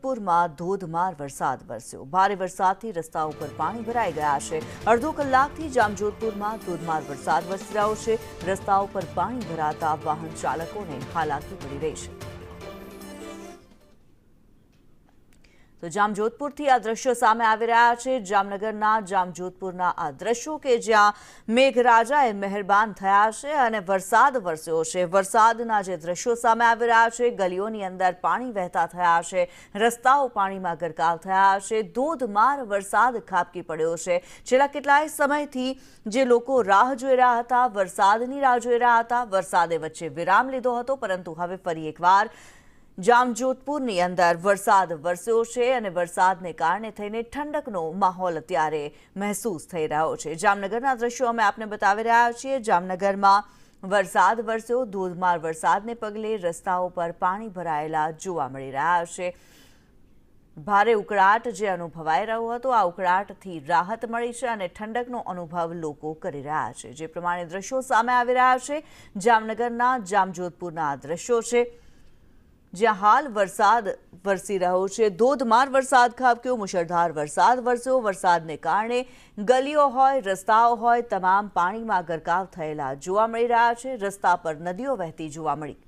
જામજોધપુરમાં ધોધમાર વરસાદ વરસ્યો। ભારે વરસાદથી રસ્તાઓ પર પાણી ભરાઈ ગયા છે। અડધો કલાકથી જામજોધપુરમાં ધોધમાર વરસાદ વરસી રહ્યો છે। રસ્તાઓ પર પાણી ભરાતા વાહન ચાલકોને હાલાકી પડી રહી છે। તો જામજોધપુરથી આ દ્રશ્યો સામે આવી રહ્યા છે। જામનગરના જામજોધપુરના આ દ્રશ્યો કે જ્યાં મેઘરાજાએ મહેરબાન થયા છે અને વરસાદ વરસ્યો છે। વરસાદના જે દ્રશ્યો સામે આવી રહ્યા છે, ગલીઓની અંદર પાણી વહેતા થયા છે, રસ્તાઓ પાણીમાં ગરકાવ થયા છે। ધોધમાર વરસાદ ખાબકી પડ્યો છે। છેલ્લા કેટલાય સમયથી જે લોકો રાહ જોઈ રહ્યા હતા, વરસાદની રાહ જોઈ રહ્યા હતા, વરસાદે વચ્ચે વિરામ લીધો હતો, પરંતુ હવે ફરી એકવાર જામજોધપુરની અંદર વરસાદ વરસ્યો છે અને વરસાદને કારણે થઈને ઠંડકનો માહોલ અત્યારે મહેસૂસ થઈ રહ્યો છે। જામનગરના દ્રશ્યો અમે આપને બતાવી રહ્યા છીએ। જામનગરમાં વરસાદ વરસ્યો। ધોધમાર વરસાદને પગલે રસ્તાઓ પર પાણી ભરાયેલા જોવા મળી રહ્યા છે। ભારે ઉકળાટ જે અનુભવાઈ રહ્યો હતો, આ ઉકળાટથી રાહત મળી છે અને ઠંડકનો અનુભવ લોકો કરી રહ્યા છે। જે પ્રમાણે દ્રશ્યો સામે આવી રહ્યા છે, જામનગરના જામજોધપુરના આ દ્રશ્યો છે જ્યાં હાલ વરસાદ વરસી રહ્યો છે। ધોધમાર વરસાદ ખાબક્યો, મુશળધાર વરસાદ વરસ્યો। વરસાદને કારણે ગલીઓ હોય, રસ્તાઓ હોય, તમામ પાણીમાં ગરકાવ થયેલા જોવા મળી રહ્યા છે। રસ્તા પર નદીઓ વહેતી જોવા મળી।